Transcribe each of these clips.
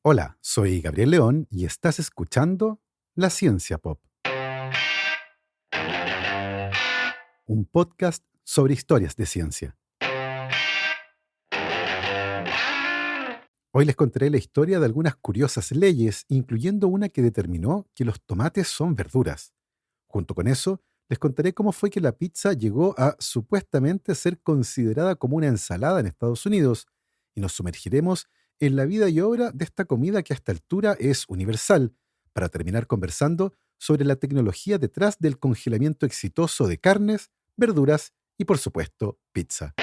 Hola, soy Gabriel León y estás escuchando La Ciencia Pop, un podcast sobre historias de ciencia. Hoy les contaré la historia de algunas curiosas leyes, incluyendo una que determinó que los tomates son verduras. Junto con eso, les contaré cómo fue que la pizza llegó a supuestamente ser considerada como una ensalada en Estados Unidos, y nos sumergiremos en la vida y obra de esta comida que a esta altura es universal, para terminar conversando sobre la tecnología detrás del congelamiento exitoso de carnes, verduras y, por supuesto, pizza.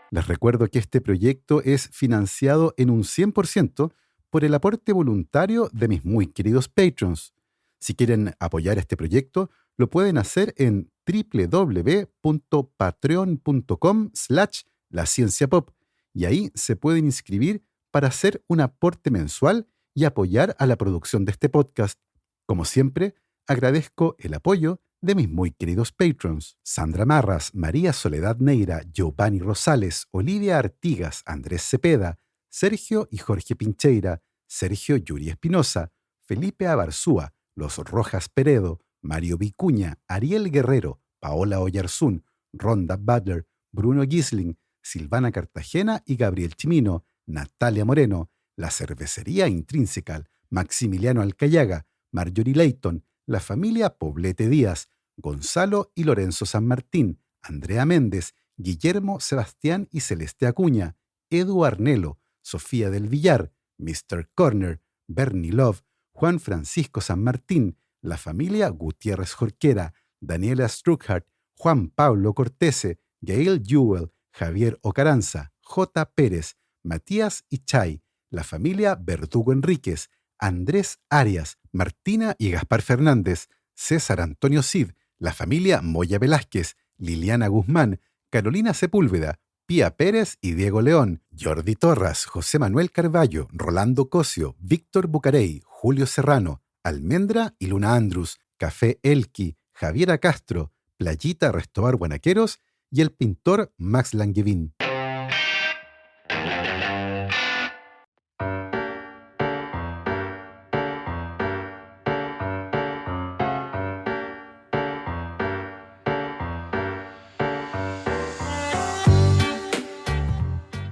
Les recuerdo que este proyecto es financiado en un 100% por el aporte voluntario de mis muy queridos patrons. Si quieren apoyar este proyecto, lo pueden hacer en www.patreon.com/lascienciapop y ahí se pueden inscribir para hacer un aporte mensual y apoyar a la producción de este podcast. Como siempre, agradezco el apoyo de mis muy queridos patrons: Sandra Marras, María Soledad Neira, Giovanni Rosales, Olivia Artigas, Andrés Cepeda, Sergio y Jorge Pincheira, Sergio Yuri Espinosa, Felipe Abarzúa, Los Rojas Peredo, Mario Vicuña, Ariel Guerrero, Paola Oyarzún, Ronda Butler, Bruno Gisling, Silvana Cartagena y Gabriel Chimino, Natalia Moreno, La Cervecería Intrínseca, Maximiliano Alcayaga, Marjorie Leighton, la familia Poblete Díaz, Gonzalo y Lorenzo San Martín, Andrea Méndez, Guillermo Sebastián y Celeste Acuña, Edu Arnelo, Sofía del Villar, Mr. Corner, Bernie Love, Juan Francisco San Martín, la familia Gutiérrez Jorquera, Daniela Struckhardt, Juan Pablo Cortese, Gail Jewell, Javier Ocaranza, J. Pérez, Matías Ichay, la familia Verdugo Enríquez, Andrés Arias, Martina y Gaspar Fernández, César Antonio Cid, la familia Moya Velázquez, Liliana Guzmán, Carolina Sepúlveda, Pía Pérez y Diego León, Jordi Torras, José Manuel Carballo, Rolando Cosio, Víctor Bucarey, Julio Serrano, Almendra y Luna Andrus, Café Elqui, Javiera Castro, Playita Restobar Guanaqueros y el pintor Max Langevin.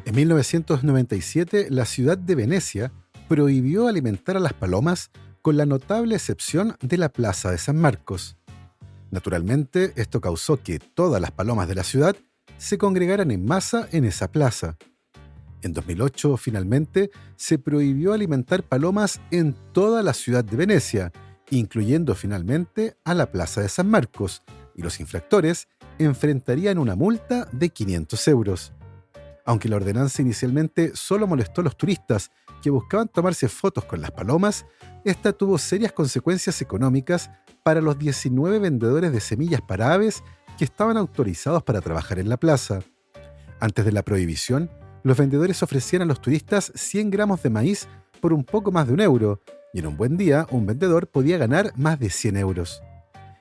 En 1997, la ciudad de Venecia prohibió alimentar a las palomas con la notable excepción de la Plaza de San Marcos. Naturalmente, esto causó que todas las palomas de la ciudad se congregaran en masa en esa plaza. En 2008, finalmente, se prohibió alimentar palomas en toda la ciudad de Venecia, incluyendo finalmente a la Plaza de San Marcos, y los infractores enfrentarían una multa de 500 euros. Aunque la ordenanza inicialmente solo molestó a los turistas que buscaban tomarse fotos con las palomas, esta tuvo serias consecuencias económicas para los 19 vendedores de semillas para aves que estaban autorizados para trabajar en la plaza. Antes de la prohibición, los vendedores ofrecían a los turistas 100 gramos de maíz por un poco más de €1, y en un buen día un vendedor podía ganar más de 100 euros.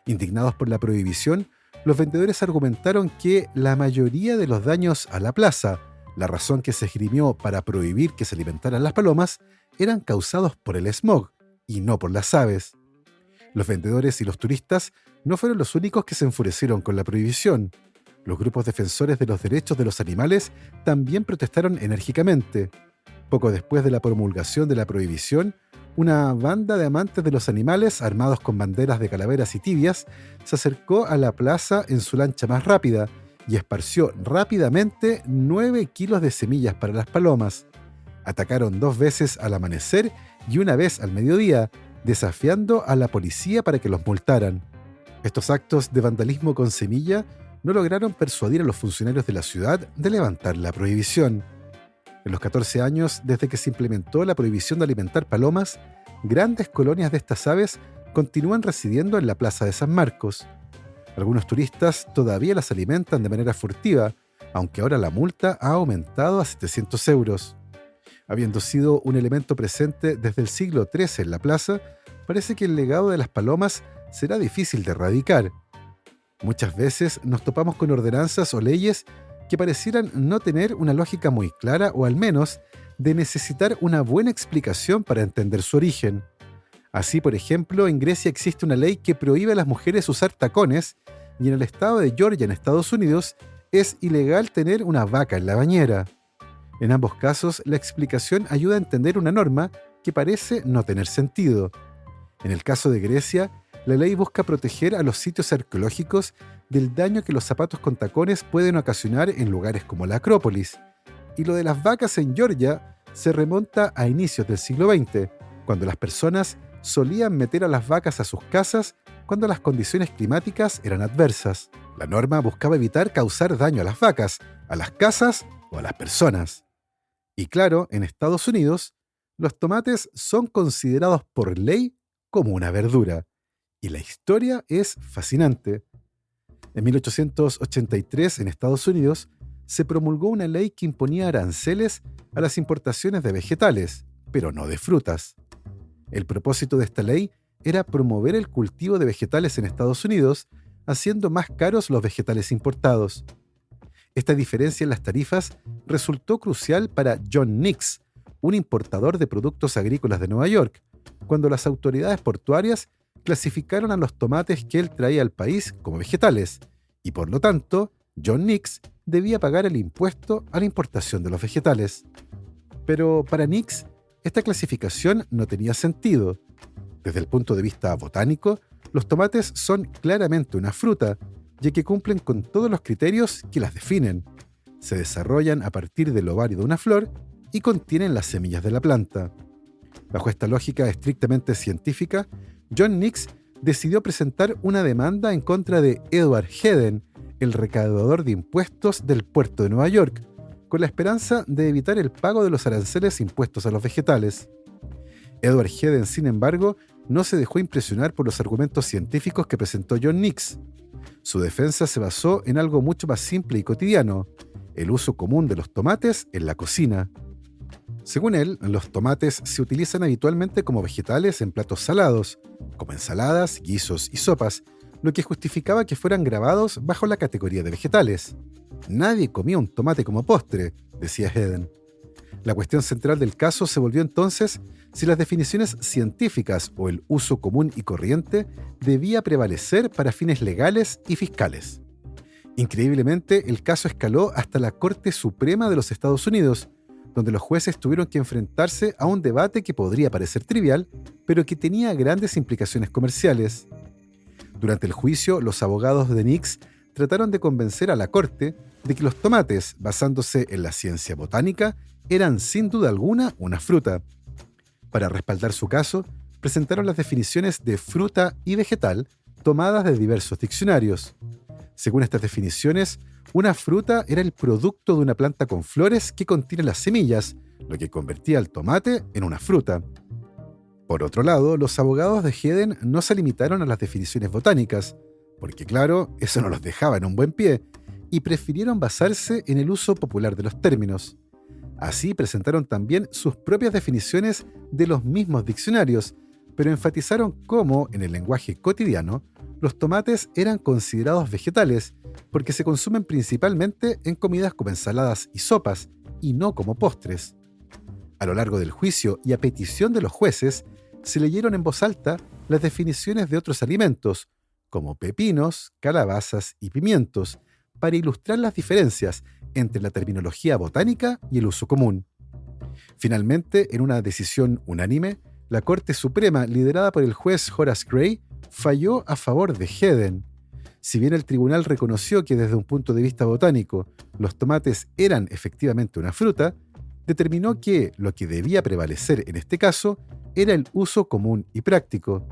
Indignados por la prohibición, los vendedores argumentaron que la mayoría de los daños a la plaza, la razón que se esgrimió para prohibir que se alimentaran las palomas, eran causados por el smog y no por las aves. Los vendedores y los turistas no fueron los únicos que se enfurecieron con la prohibición. Los grupos defensores de los derechos de los animales también protestaron enérgicamente. Poco después de la promulgación de la prohibición, una banda de amantes de los animales, armados con banderas de calaveras y tibias, se acercó a la plaza en su lancha más rápida y esparció rápidamente 9 kilos de semillas para las palomas. Atacaron 2 veces al amanecer y una vez al mediodía, desafiando a la policía para que los multaran. Estos actos de vandalismo con semilla no lograron persuadir a los funcionarios de la ciudad de levantar la prohibición. En los 14 años desde que se implementó la prohibición de alimentar palomas, grandes colonias de estas aves continúan residiendo en la Plaza de San Marcos. Algunos turistas todavía las alimentan de manera furtiva, aunque ahora la multa ha aumentado a 700 euros. Habiendo sido un elemento presente desde el siglo XIII en la plaza, parece que el legado de las palomas será difícil de erradicar. Muchas veces nos topamos con ordenanzas o leyes que parecieran no tener una lógica muy clara o al menos de necesitar una buena explicación para entender su origen. Así, por ejemplo, en Grecia existe una ley que prohíbe a las mujeres usar tacones y en el estado de Georgia, en Estados Unidos, es ilegal tener una vaca en la bañera. En ambos casos, la explicación ayuda a entender una norma que parece no tener sentido. En el caso de Grecia, la ley busca proteger a los sitios arqueológicos del daño que los zapatos con tacones pueden ocasionar en lugares como la Acrópolis. Y lo de las vacas en Georgia se remonta a inicios del siglo XX, cuando las personas solían meter a las vacas a sus casas cuando las condiciones climáticas eran adversas. La norma buscaba evitar causar daño a las vacas, a las casas o a las personas. Y claro, en Estados Unidos, los tomates son considerados por ley como una verdura. Y la historia es fascinante. En 1883, en Estados Unidos, se promulgó una ley que imponía aranceles a las importaciones de vegetales, pero no de frutas. El propósito de esta ley era promover el cultivo de vegetales en Estados Unidos, haciendo más caros los vegetales importados. Esta diferencia en las tarifas resultó crucial para John Nix, un importador de productos agrícolas de Nueva York, cuando las autoridades portuarias clasificaron a los tomates que él traía al país como vegetales, y por lo tanto, John Nix debía pagar el impuesto a la importación de los vegetales. Pero para Nix, esta clasificación no tenía sentido. Desde el punto de vista botánico, los tomates son claramente una fruta, ya que cumplen con todos los criterios que las definen. Se desarrollan a partir del ovario de una flor y contienen las semillas de la planta. Bajo esta lógica estrictamente científica, John Nix decidió presentar una demanda en contra de Edward Hedden, el recaudador de impuestos del puerto de Nueva York, con la esperanza de evitar el pago de los aranceles impuestos a los vegetales. Edward Hedden, sin embargo, no se dejó impresionar por los argumentos científicos que presentó John Nix. Su defensa se basó en algo mucho más simple y cotidiano: el uso común de los tomates en la cocina. Según él, los tomates se utilizan habitualmente como vegetales en platos salados, como ensaladas, guisos y sopas, lo que justificaba que fueran grabados bajo la categoría de vegetales. Nadie comía un tomate como postre, decía Hedden. La cuestión central del caso se volvió entonces si las definiciones científicas o el uso común y corriente debía prevalecer para fines legales y fiscales. Increíblemente, el caso escaló hasta la Corte Suprema de los Estados Unidos, donde los jueces tuvieron que enfrentarse a un debate que podría parecer trivial, pero que tenía grandes implicaciones comerciales. Durante el juicio, los abogados de Nix trataron de convencer a la Corte de que los tomates, basándose en la ciencia botánica, eran sin duda alguna una fruta. Para respaldar su caso, presentaron las definiciones de fruta y vegetal tomadas de diversos diccionarios. Según estas definiciones, una fruta era el producto de una planta con flores que contiene las semillas, lo que convertía al tomate en una fruta. Por otro lado, los abogados de Hedden no se limitaron a las definiciones botánicas, porque claro, eso no los dejaba en un buen pie, y prefirieron basarse en el uso popular de los términos. Así presentaron también sus propias definiciones de los mismos diccionarios, pero enfatizaron cómo, en el lenguaje cotidiano, los tomates eran considerados vegetales porque se consumen principalmente en comidas como ensaladas y sopas, y no como postres. A lo largo del juicio y a petición de los jueces, se leyeron en voz alta las definiciones de otros alimentos, como pepinos, calabazas y pimientos, para ilustrar las diferencias entre la terminología botánica y el uso común. Finalmente, en una decisión unánime, la Corte Suprema, liderada por el juez Horace Gray, falló a favor de Hedden. Si bien el tribunal reconoció que desde un punto de vista botánico los tomates eran efectivamente una fruta, determinó que lo que debía prevalecer en este caso era el uso común y práctico.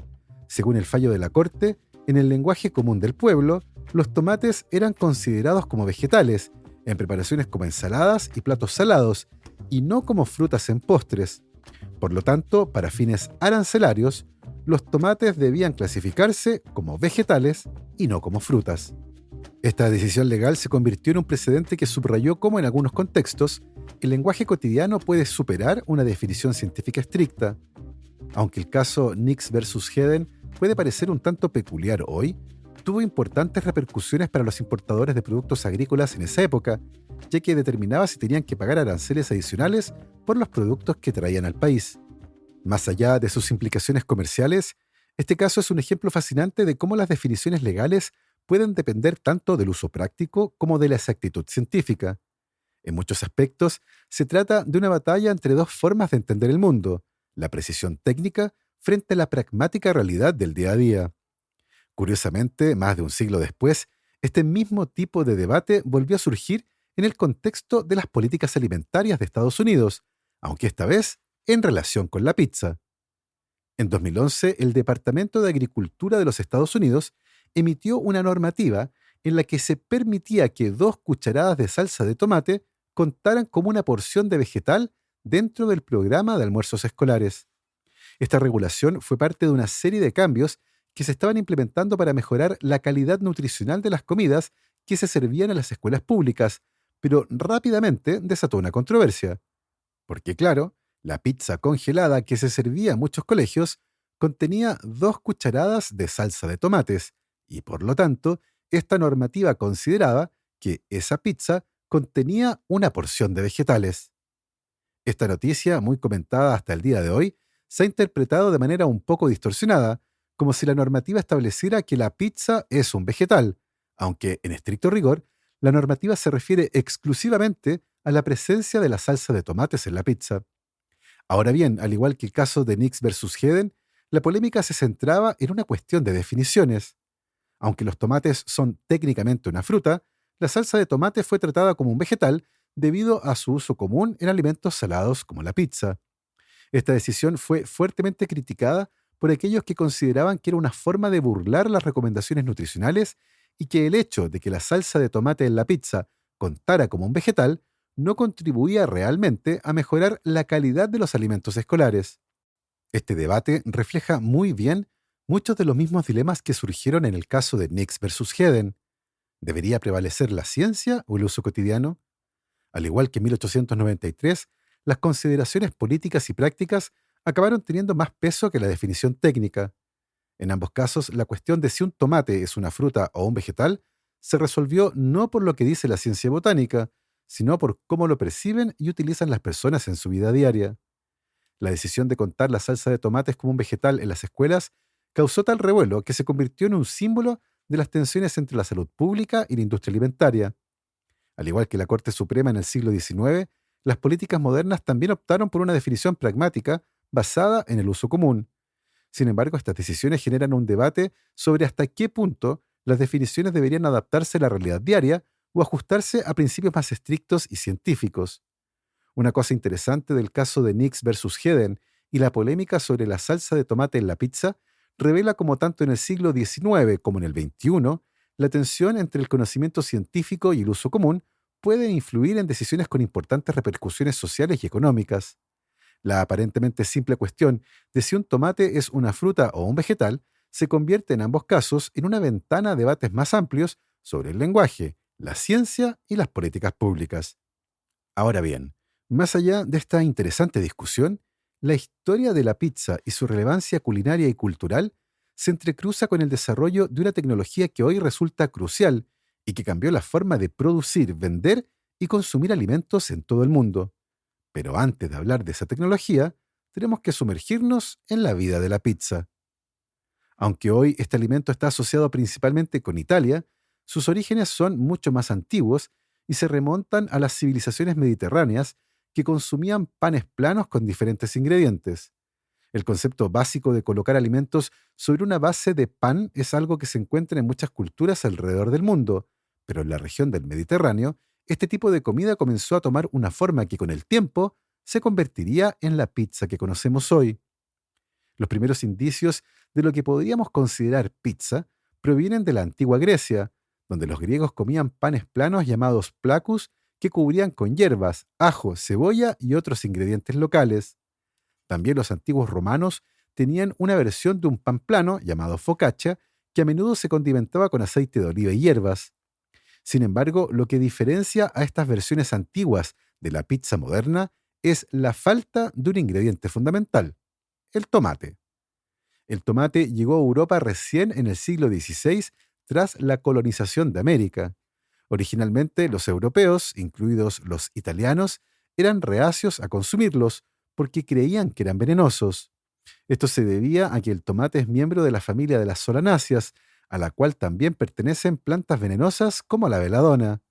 Según el fallo de la Corte, en el lenguaje común del pueblo, los tomates eran considerados como vegetales, en preparaciones como ensaladas y platos salados, y no como frutas en postres. Por lo tanto, para fines arancelarios, los tomates debían clasificarse como vegetales y no como frutas. Esta decisión legal se convirtió en un precedente que subrayó cómo en algunos contextos el lenguaje cotidiano puede superar una definición científica estricta. Aunque el caso Nix versus Hedden puede parecer un tanto peculiar hoy, tuvo importantes repercusiones para los importadores de productos agrícolas en esa época, ya que determinaba si tenían que pagar aranceles adicionales por los productos que traían al país. Más allá de sus implicaciones comerciales, este caso es un ejemplo fascinante de cómo las definiciones legales pueden depender tanto del uso práctico como de la exactitud científica. En muchos aspectos, se trata de una batalla entre dos formas de entender el mundo: la precisión técnica frente a la pragmática realidad del día a día. Curiosamente, más de un siglo después, este mismo tipo de debate volvió a surgir en el contexto de las políticas alimentarias de Estados Unidos, aunque esta vez en relación con la pizza. En 2011, el Departamento de Agricultura de los Estados Unidos emitió una normativa en la que se permitía que 2 cucharadas de salsa de tomate contaran como una porción de vegetal dentro del programa de almuerzos escolares. Esta regulación fue parte de una serie de cambios que se estaban implementando para mejorar la calidad nutricional de las comidas que se servían en las escuelas públicas, pero rápidamente desató una controversia. Porque claro, la pizza congelada que se servía en muchos colegios contenía 2 cucharadas de salsa de tomates, y por lo tanto, esta normativa consideraba que esa pizza contenía una porción de vegetales. Esta noticia, muy comentada hasta el día de hoy, se ha interpretado de manera un poco distorsionada, como si la normativa estableciera que la pizza es un vegetal, aunque en estricto rigor, la normativa se refiere exclusivamente a la presencia de la salsa de tomates en la pizza. Ahora bien, al igual que el caso de Nix versus Heden, la polémica se centraba en una cuestión de definiciones. Aunque los tomates son técnicamente una fruta, la salsa de tomate fue tratada como un vegetal debido a su uso común en alimentos salados como la pizza. Esta decisión fue fuertemente criticada por aquellos que consideraban que era una forma de burlar las recomendaciones nutricionales y que el hecho de que la salsa de tomate en la pizza contara como un vegetal no contribuía realmente a mejorar la calidad de los alimentos escolares. Este debate refleja muy bien muchos de los mismos dilemas que surgieron en el caso de Nix versus Heden. ¿Debería prevalecer la ciencia o el uso cotidiano? Al igual que en 1893, las consideraciones políticas y prácticas acabaron teniendo más peso que la definición técnica. En ambos casos, la cuestión de si un tomate es una fruta o un vegetal se resolvió no por lo que dice la ciencia botánica, sino por cómo lo perciben y utilizan las personas en su vida diaria. La decisión de contar la salsa de tomates como un vegetal en las escuelas causó tal revuelo que se convirtió en un símbolo de las tensiones entre la salud pública y la industria alimentaria. Al igual que la Corte Suprema en el siglo XIX, las políticas modernas también optaron por una definición pragmática basada en el uso común. Sin embargo, estas decisiones generan un debate sobre hasta qué punto las definiciones deberían adaptarse a la realidad diaria o ajustarse a principios más estrictos y científicos. Una cosa interesante del caso de Nix versus Heden y la polémica sobre la salsa de tomate en la pizza revela cómo tanto en el siglo XIX como en el XXI, la tensión entre el conocimiento científico y el uso común puede influir en decisiones con importantes repercusiones sociales y económicas. La aparentemente simple cuestión de si un tomate es una fruta o un vegetal se convierte en ambos casos en una ventana a debates más amplios sobre el lenguaje, la ciencia y las políticas públicas. Ahora bien, más allá de esta interesante discusión, la historia de la pizza y su relevancia culinaria y cultural se entrecruza con el desarrollo de una tecnología que hoy resulta crucial y que cambió la forma de producir, vender y consumir alimentos en todo el mundo. Pero antes de hablar de esa tecnología, tenemos que sumergirnos en la vida de la pizza. Aunque hoy este alimento está asociado principalmente con Italia, sus orígenes son mucho más antiguos y se remontan a las civilizaciones mediterráneas que consumían panes planos con diferentes ingredientes. El concepto básico de colocar alimentos sobre una base de pan es algo que se encuentra en muchas culturas alrededor del mundo, pero en la región del Mediterráneo, este tipo de comida comenzó a tomar una forma que con el tiempo se convertiría en la pizza que conocemos hoy. Los primeros indicios de lo que podríamos considerar pizza provienen de la antigua Grecia, donde los griegos comían panes planos llamados placus que cubrían con hierbas, ajo, cebolla y otros ingredientes locales. También los antiguos romanos tenían una versión de un pan plano llamado focaccia que a menudo se condimentaba con aceite de oliva y hierbas. Sin embargo, lo que diferencia a estas versiones antiguas de la pizza moderna es la falta de un ingrediente fundamental: el tomate. El tomate llegó a Europa recién en el siglo XVI tras la colonización de América. Originalmente, los europeos, incluidos los italianos, eran reacios a consumirlos porque creían que eran venenosos. Esto se debía a que el tomate es miembro de la familia de las solanáceas, a la cual también pertenecen plantas venenosas como la beladona.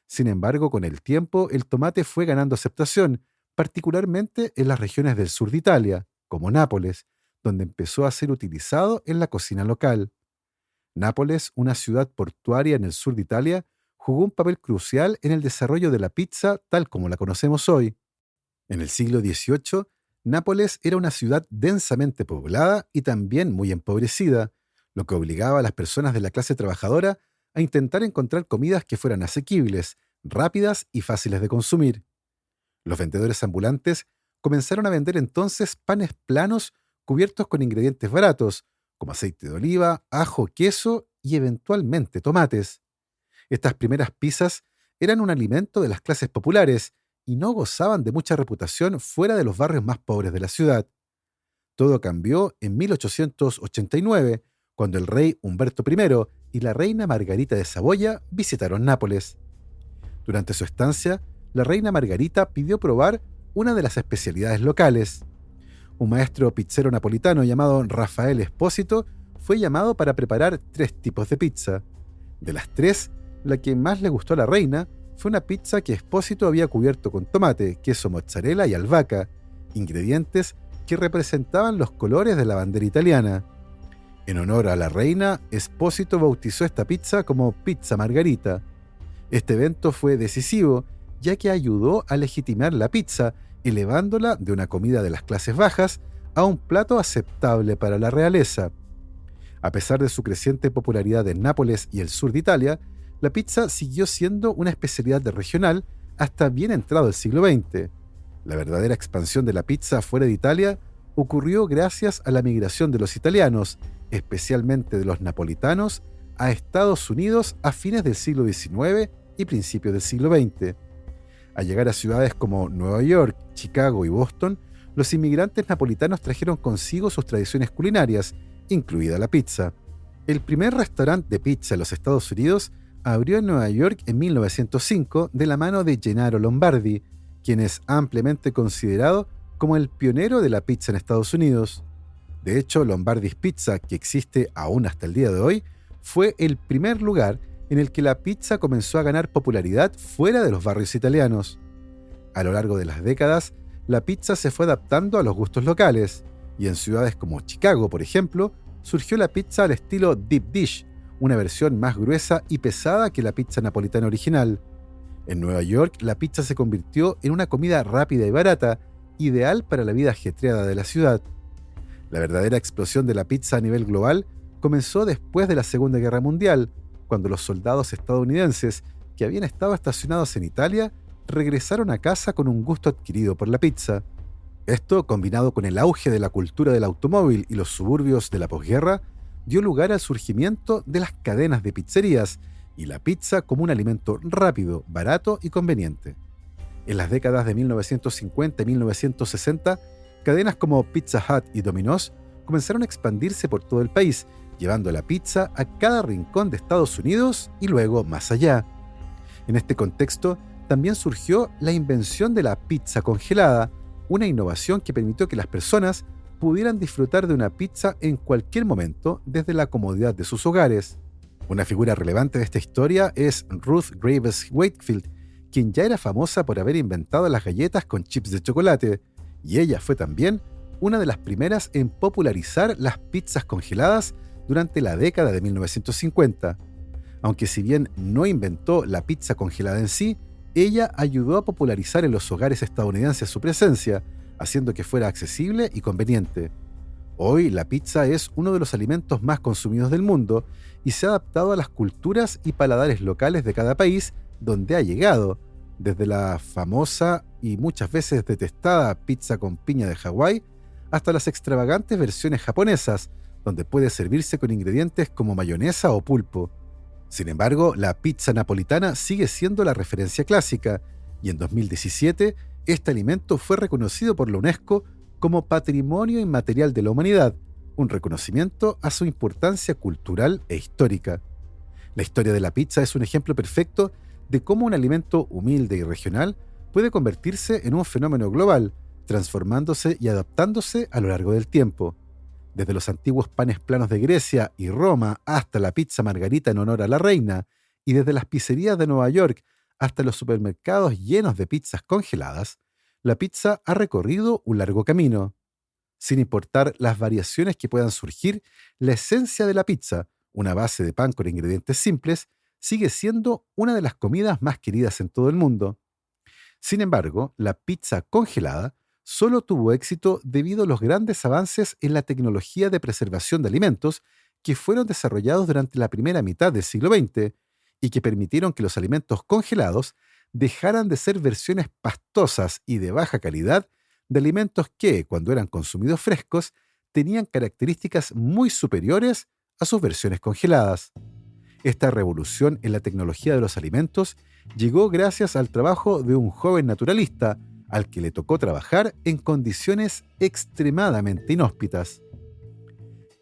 Sin embargo, con el tiempo, el tomate fue ganando aceptación, particularmente en las regiones del sur de Italia, como Nápoles, donde empezó a ser utilizado en la cocina local. Nápoles, una ciudad portuaria en el sur de Italia, jugó un papel crucial en el desarrollo de la pizza tal como la conocemos hoy. En el siglo XVIII, Nápoles era una ciudad densamente poblada y también muy empobrecida, lo que obligaba a las personas de la clase trabajadora a intentar encontrar comidas que fueran asequibles, rápidas y fáciles de consumir. Los vendedores ambulantes comenzaron a vender entonces panes planos cubiertos con ingredientes baratos, como aceite de oliva, ajo, queso y eventualmente tomates. Estas primeras pizzas eran un alimento de las clases populares y no gozaban de mucha reputación fuera de los barrios más pobres de la ciudad. Todo cambió en 1889, cuando el rey Humberto I y la reina Margarita de Saboya visitaron Nápoles. Durante su estancia, la reina Margarita pidió probar una de las especialidades locales. Un maestro pizzero napolitano llamado Rafael Espósito fue llamado para preparar 3 tipos de pizza. De las 3, la que más le gustó a la reina fue una pizza que Espósito había cubierto con tomate, queso mozzarella y albahaca, ingredientes que representaban los colores de la bandera italiana. En honor a la reina, Espósito bautizó esta pizza como Pizza Margarita. Este evento fue decisivo, ya que ayudó a legitimar la pizza, elevándola de una comida de las clases bajas a un plato aceptable para la realeza. A pesar de su creciente popularidad en Nápoles y el sur de Italia, la pizza siguió siendo una especialidad regional hasta bien entrado el siglo XX. La verdadera expansión de la pizza fuera de Italia ocurrió gracias a la migración de los italianos, especialmente de los napolitanos, a Estados Unidos a fines del siglo XIX y principios del siglo XX. Al llegar a ciudades como Nueva York, Chicago y Boston, los inmigrantes napolitanos trajeron consigo sus tradiciones culinarias, incluida la pizza. El primer restaurante de pizza en los Estados Unidos abrió en Nueva York en 1905 de la mano de Gennaro Lombardi, quien es ampliamente considerado como el pionero de la pizza en Estados Unidos. De hecho, Lombardi's Pizza, que existe aún hasta el día de hoy, fue el primer lugar en el que la pizza comenzó a ganar popularidad fuera de los barrios italianos. A lo largo de las décadas, la pizza se fue adaptando a los gustos locales, y en ciudades como Chicago, por ejemplo, surgió la pizza al estilo deep dish, una versión más gruesa y pesada que la pizza napolitana original. En Nueva York, la pizza se convirtió en una comida rápida y barata, ideal para la vida ajetreada de la ciudad. La verdadera explosión de la pizza a nivel global comenzó después de la Segunda Guerra Mundial, cuando los soldados estadounidenses que habían estado estacionados en Italia regresaron a casa con un gusto adquirido por la pizza. Esto, combinado con el auge de la cultura del automóvil y los suburbios de la posguerra, dio lugar al surgimiento de las cadenas de pizzerías y la pizza como un alimento rápido, barato y conveniente. En las décadas de 1950 y 1960, cadenas como Pizza Hut y Domino's comenzaron a expandirse por todo el país, llevando la pizza a cada rincón de Estados Unidos y luego más allá. En este contexto, también surgió la invención de la pizza congelada, una innovación que permitió que las personas pudieran disfrutar de una pizza en cualquier momento desde la comodidad de sus hogares. Una figura relevante de esta historia es Ruth Graves Wakefield, quien ya era famosa por haber inventado las galletas con chips de chocolate, y ella fue también una de las primeras en popularizar las pizzas congeladas durante la década de 1950. Aunque si bien no inventó la pizza congelada en sí, ella ayudó a popularizar en los hogares estadounidenses su presencia, haciendo que fuera accesible y conveniente. Hoy la pizza es uno de los alimentos más consumidos del mundo y se ha adaptado a las culturas y paladares locales de cada país donde ha llegado, desde la famosa y muchas veces detestada pizza con piña de Hawái hasta las extravagantes versiones japonesas, donde puede servirse con ingredientes como mayonesa o pulpo. Sin embargo, la pizza napolitana sigue siendo la referencia clásica, y en 2017 este alimento fue reconocido por la UNESCO como Patrimonio Inmaterial de la Humanidad, un reconocimiento a su importancia cultural e histórica. La historia de la pizza es un ejemplo perfecto de cómo un alimento humilde y regional puede convertirse en un fenómeno global, transformándose y adaptándose a lo largo del tiempo. Desde los antiguos panes planos de Grecia y Roma hasta la pizza margarita en honor a la reina, y desde las pizzerías de Nueva York hasta los supermercados llenos de pizzas congeladas, la pizza ha recorrido un largo camino. Sin importar las variaciones que puedan surgir, la esencia de la pizza, una base de pan con ingredientes simples, sigue siendo una de las comidas más queridas en todo el mundo. Sin embargo, la pizza congelada solo tuvo éxito debido a los grandes avances en la tecnología de preservación de alimentos que fueron desarrollados durante la primera mitad del siglo XX y que permitieron que los alimentos congelados dejaran de ser versiones pastosas y de baja calidad de alimentos que, cuando eran consumidos frescos, tenían características muy superiores a sus versiones congeladas. Esta revolución en la tecnología de los alimentos llegó gracias al trabajo de un joven naturalista al que le tocó trabajar en condiciones extremadamente inhóspitas.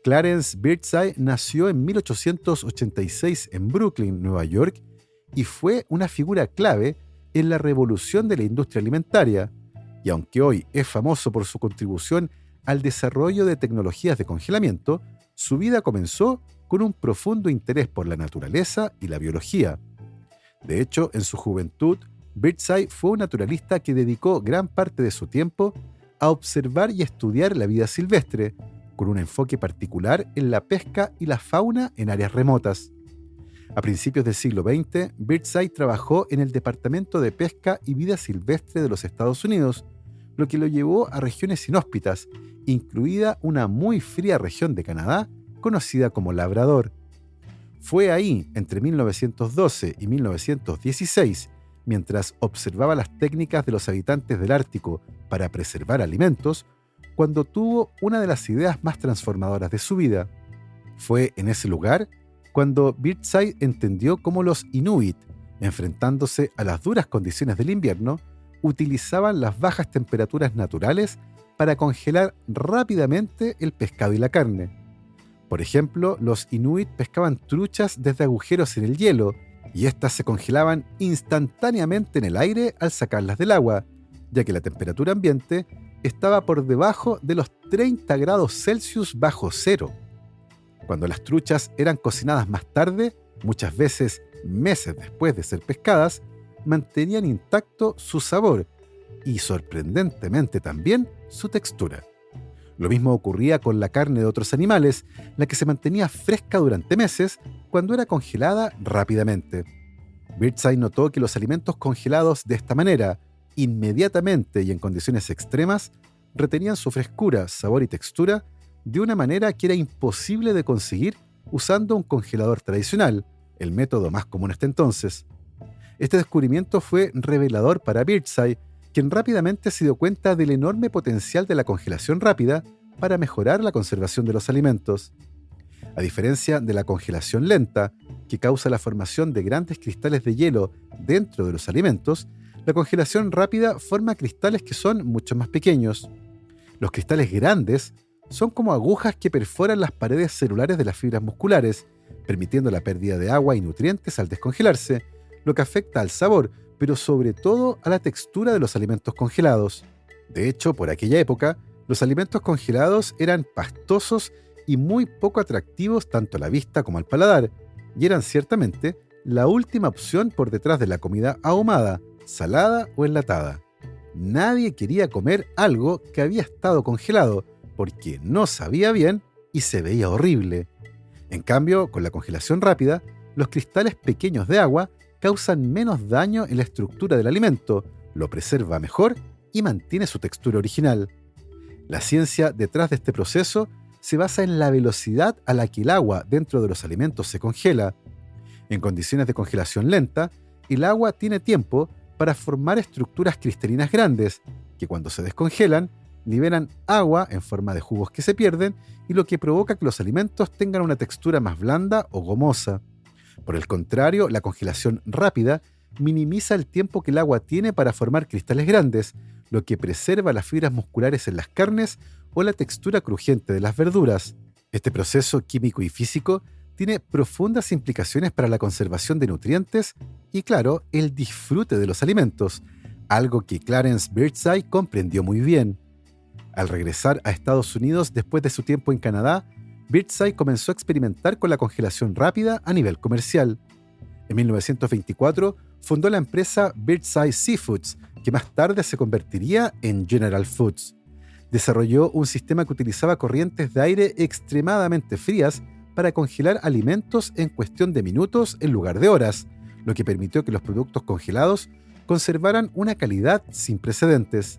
Clarence Birdseye nació en 1886 en Brooklyn, Nueva York, y fue una figura clave en la revolución de la industria alimentaria, y aunque hoy es famoso por su contribución al desarrollo de tecnologías de congelamiento, su vida comenzó con un profundo interés por la naturaleza y la biología. De hecho, en su juventud, Birdseye fue un naturalista que dedicó gran parte de su tiempo a observar y estudiar la vida silvestre, con un enfoque particular en la pesca y la fauna en áreas remotas. A principios del siglo XX, Birdseye trabajó en el Departamento de Pesca y Vida Silvestre de los Estados Unidos, lo que lo llevó a regiones inhóspitas, incluida una muy fría región de Canadá conocida como Labrador. Fue ahí, entre 1912 y 1916, mientras observaba las técnicas de los habitantes del Ártico para preservar alimentos, cuando tuvo una de las ideas más transformadoras de su vida. Fue en ese lugar cuando Birdseye entendió cómo los Inuit, enfrentándose a las duras condiciones del invierno, utilizaban las bajas temperaturas naturales para congelar rápidamente el pescado y la carne. Por ejemplo, los Inuit pescaban truchas desde agujeros en el hielo, y éstas se congelaban instantáneamente en el aire al sacarlas del agua, ya que la temperatura ambiente estaba por debajo de los 30 grados Celsius bajo cero. Cuando las truchas eran cocinadas más tarde, muchas veces meses después de ser pescadas, mantenían intacto su sabor y, sorprendentemente también, su textura. Lo mismo ocurría con la carne de otros animales, la que se mantenía fresca durante meses cuando era congelada rápidamente. Birdseye notó que los alimentos congelados de esta manera, inmediatamente y en condiciones extremas, retenían su frescura, sabor y textura de una manera que era imposible de conseguir usando un congelador tradicional, el método más común hasta entonces. Este descubrimiento fue revelador para Birdseye, quien rápidamente se dio cuenta del enorme potencial de la congelación rápida para mejorar la conservación de los alimentos. A diferencia de la congelación lenta, que causa la formación de grandes cristales de hielo dentro de los alimentos, la congelación rápida forma cristales que son mucho más pequeños. Los cristales grandes son como agujas que perforan las paredes celulares de las fibras musculares, permitiendo la pérdida de agua y nutrientes al descongelarse, lo que afecta al sabor, pero sobre todo a la textura de los alimentos congelados. De hecho, por aquella época, los alimentos congelados eran pastosos y muy poco atractivos tanto a la vista como al paladar, y eran ciertamente la última opción por detrás de la comida ahumada, salada o enlatada. Nadie quería comer algo que había estado congelado, porque no sabía bien y se veía horrible. En cambio, con la congelación rápida, los cristales pequeños de agua causan menos daño en la estructura del alimento, lo preserva mejor y mantiene su textura original. La ciencia detrás de este proceso se basa en la velocidad a la que el agua dentro de los alimentos se congela. En condiciones de congelación lenta, el agua tiene tiempo para formar estructuras cristalinas grandes, que cuando se descongelan, liberan agua en forma de jugos que se pierden, y lo que provoca que los alimentos tengan una textura más blanda o gomosa. Por el contrario, la congelación rápida minimiza el tiempo que el agua tiene para formar cristales grandes, lo que preserva las fibras musculares en las carnes o la textura crujiente de las verduras. Este proceso químico y físico tiene profundas implicaciones para la conservación de nutrientes y, claro, el disfrute de los alimentos, algo que Clarence Birdseye comprendió muy bien. Al regresar a Estados Unidos después de su tiempo en Canadá, Birdseye comenzó a experimentar con la congelación rápida a nivel comercial. En 1924 fundó la empresa Birdseye Seafoods, que más tarde se convertiría en General Foods. Desarrolló un sistema que utilizaba corrientes de aire extremadamente frías para congelar alimentos en cuestión de minutos en lugar de horas, lo que permitió que los productos congelados conservaran una calidad sin precedentes.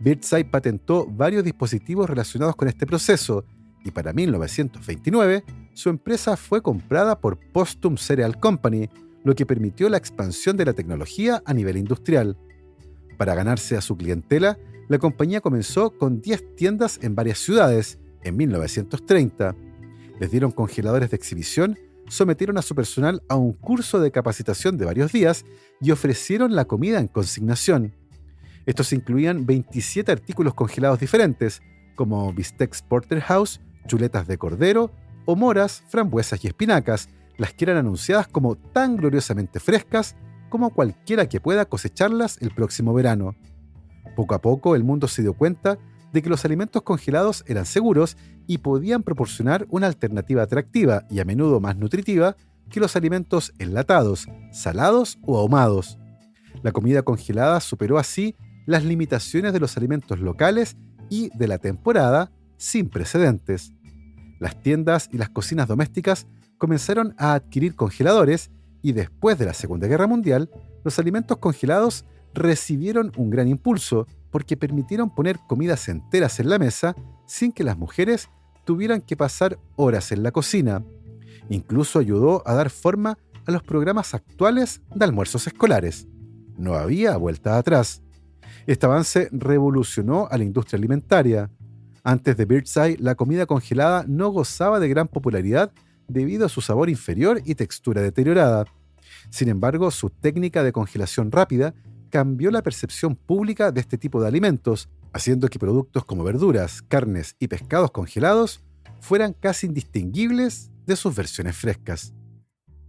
Birdseye patentó varios dispositivos relacionados con este proceso y para 1929 su empresa fue comprada por Postum Cereal Company, lo que permitió la expansión de la tecnología a nivel industrial. Para ganarse a su clientela, la compañía comenzó con 10 tiendas en varias ciudades en 1930. Les dieron congeladores de exhibición, sometieron a su personal a un curso de capacitación de varios días y ofrecieron la comida en consignación. Estos incluían 27 artículos congelados diferentes, como bistecs porterhouse, chuletas de cordero o moras, frambuesas y espinacas, las que eran anunciadas como tan gloriosamente frescas como cualquiera que pueda cosecharlas el próximo verano. Poco a poco el mundo se dio cuenta de que los alimentos congelados eran seguros y podían proporcionar una alternativa atractiva y a menudo más nutritiva que los alimentos enlatados, salados o ahumados. La comida congelada superó así las limitaciones de los alimentos locales y de la temporada sin precedentes. Las tiendas y las cocinas domésticas comenzaron a adquirir congeladores y después de la Segunda Guerra Mundial, los alimentos congelados recibieron un gran impulso porque permitieron poner comidas enteras en la mesa sin que las mujeres tuvieran que pasar horas en la cocina. Incluso ayudó a dar forma a los programas actuales de almuerzos escolares. No había vuelta atrás. Este avance revolucionó a la industria alimentaria. Antes de Birdseye, la comida congelada no gozaba de gran popularidad debido a su sabor inferior y textura deteriorada. Sin embargo, su técnica de congelación rápida cambió la percepción pública de este tipo de alimentos, haciendo que productos como verduras, carnes y pescados congelados fueran casi indistinguibles de sus versiones frescas.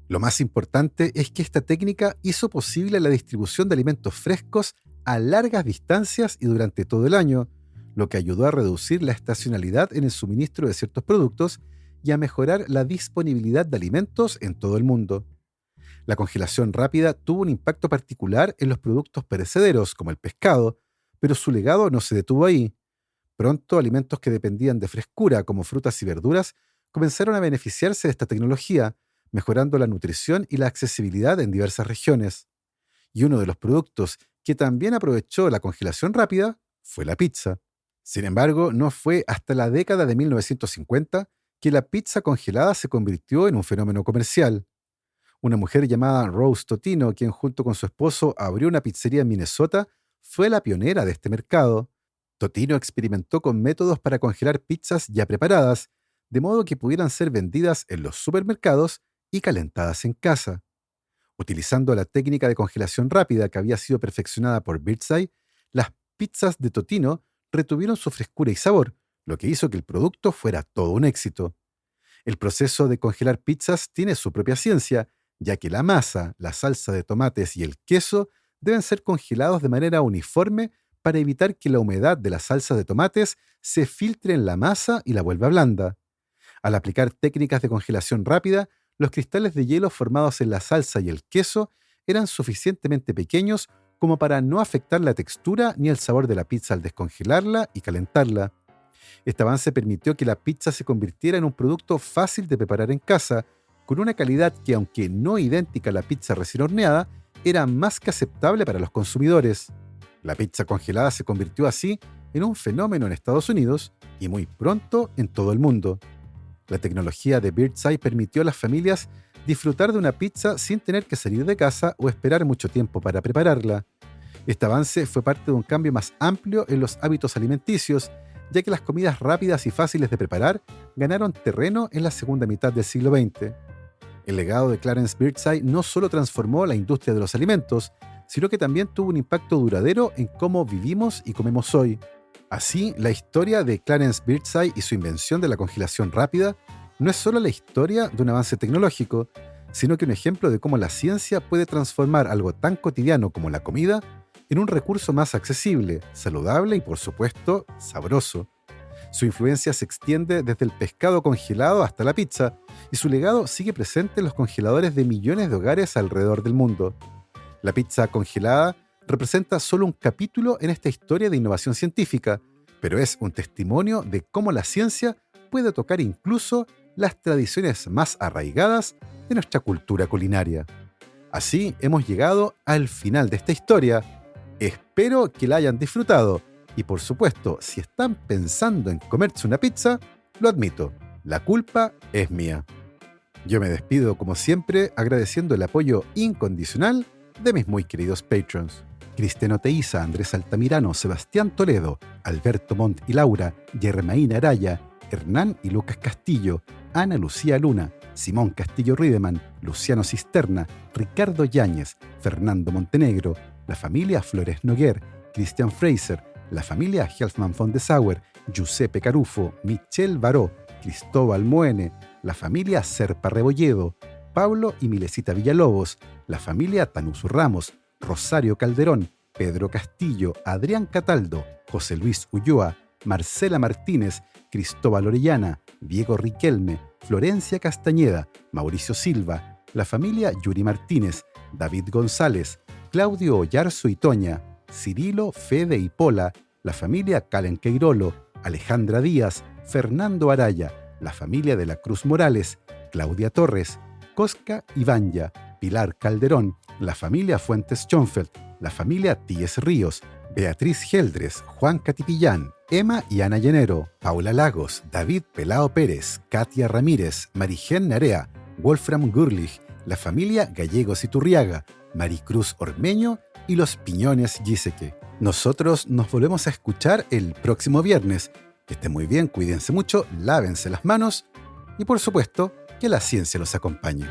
Lo más importante es que esta técnica hizo posible la distribución de alimentos frescos a largas distancias y durante todo el año, lo que ayudó a reducir la estacionalidad en el suministro de ciertos productos y a mejorar la disponibilidad de alimentos en todo el mundo. La congelación rápida tuvo un impacto particular en los productos perecederos, como el pescado, pero su legado no se detuvo ahí. Pronto, alimentos que dependían de frescura, como frutas y verduras, comenzaron a beneficiarse de esta tecnología, mejorando la nutrición y la accesibilidad en diversas regiones. Y uno de los productos que también aprovechó la congelación rápida fue la pizza. Sin embargo, no fue hasta la década de 1950 que la pizza congelada se convirtió en un fenómeno comercial. Una mujer llamada Rose Totino, quien junto con su esposo abrió una pizzería en Minnesota, fue la pionera de este mercado. Totino experimentó con métodos para congelar pizzas ya preparadas, de modo que pudieran ser vendidas en los supermercados y calentadas en casa. Utilizando la técnica de congelación rápida que había sido perfeccionada por Birdseye, las pizzas de Totino retuvieron su frescura y sabor, lo que hizo que el producto fuera todo un éxito. El proceso de congelar pizzas tiene su propia ciencia, ya que la masa, la salsa de tomates y el queso deben ser congelados de manera uniforme para evitar que la humedad de la salsa de tomates se filtre en la masa y la vuelva blanda. Al aplicar técnicas de congelación rápida, los cristales de hielo formados en la salsa y el queso eran suficientemente pequeños como para no afectar la textura ni el sabor de la pizza al descongelarla y calentarla. Este avance permitió que la pizza se convirtiera en un producto fácil de preparar en casa, con una calidad que, aunque no idéntica a la pizza recién horneada, era más que aceptable para los consumidores. La pizza congelada se convirtió así en un fenómeno en Estados Unidos y muy pronto en todo el mundo. La tecnología de Birdseye permitió a las familias disfrutar de una pizza sin tener que salir de casa o esperar mucho tiempo para prepararla. Este avance fue parte de un cambio más amplio en los hábitos alimenticios, ya que las comidas rápidas y fáciles de preparar ganaron terreno en la segunda mitad del siglo XX. El legado de Clarence Birdseye no solo transformó la industria de los alimentos, sino que también tuvo un impacto duradero en cómo vivimos y comemos hoy. Así, la historia de Clarence Birdseye y su invención de la congelación rápida no es solo la historia de un avance tecnológico, sino que un ejemplo de cómo la ciencia puede transformar algo tan cotidiano como la comida en un recurso más accesible, saludable y, por supuesto, sabroso. Su influencia se extiende desde el pescado congelado hasta la pizza, y su legado sigue presente en los congeladores de millones de hogares alrededor del mundo. La pizza congelada representa solo un capítulo en esta historia de innovación científica, pero es un testimonio de cómo la ciencia puede tocar incluso las tradiciones más arraigadas de nuestra cultura culinaria. Así hemos llegado al final de esta historia. Espero que la hayan disfrutado y, por supuesto, si están pensando en comerse una pizza, lo admito, la culpa es mía. Yo me despido como siempre agradeciendo el apoyo incondicional de mis muy queridos patrons: Cristiano Teiza, Andrés Altamirano, Sebastián Toledo, Alberto Montt y Laura, Yermaín Araya, Hernán y Lucas Castillo, Ana Lucía Luna, Simón Castillo Riedemann, Luciano Cisterna, Ricardo Yáñez, Fernando Montenegro, la familia Flores Noguer, Christian Fraser, la familia Helfman von de Sauer, Giuseppe Carufo, Michelle Baró, Cristóbal Moene, la familia Serpa Rebolledo, Pablo y Milesita Villalobos, la familia Tanusu Ramos, Rosario Calderón, Pedro Castillo, Adrián Cataldo, José Luis Ulloa, Marcela Martínez, Cristóbal Orellana, Diego Riquelme, Florencia Castañeda, Mauricio Silva, la familia Yuri Martínez, David González, Claudio Oyarzo y Toña, Cirilo, Fede y Pola, la familia Calen Queirolo, Alejandra Díaz, Fernando Araya, la familia de la Cruz Morales, Claudia Torres, Cosca Ibanya, Pilar Calderón, la familia Fuentes Schonfeld, la familia Tíes Ríos, Beatriz Geldres, Juan Catipillán, Emma y Ana Llenero, Paula Lagos, David Pelao Pérez, Katia Ramírez, Marigen Narea, Wolfram Gurlich, la familia Gallegos Iturriaga, Maricruz Ormeño y los Piñones Giseque. Nosotros nos volvemos a escuchar el próximo viernes. Que estén muy bien, cuídense mucho, lávense las manos y, por supuesto, que la ciencia los acompañe.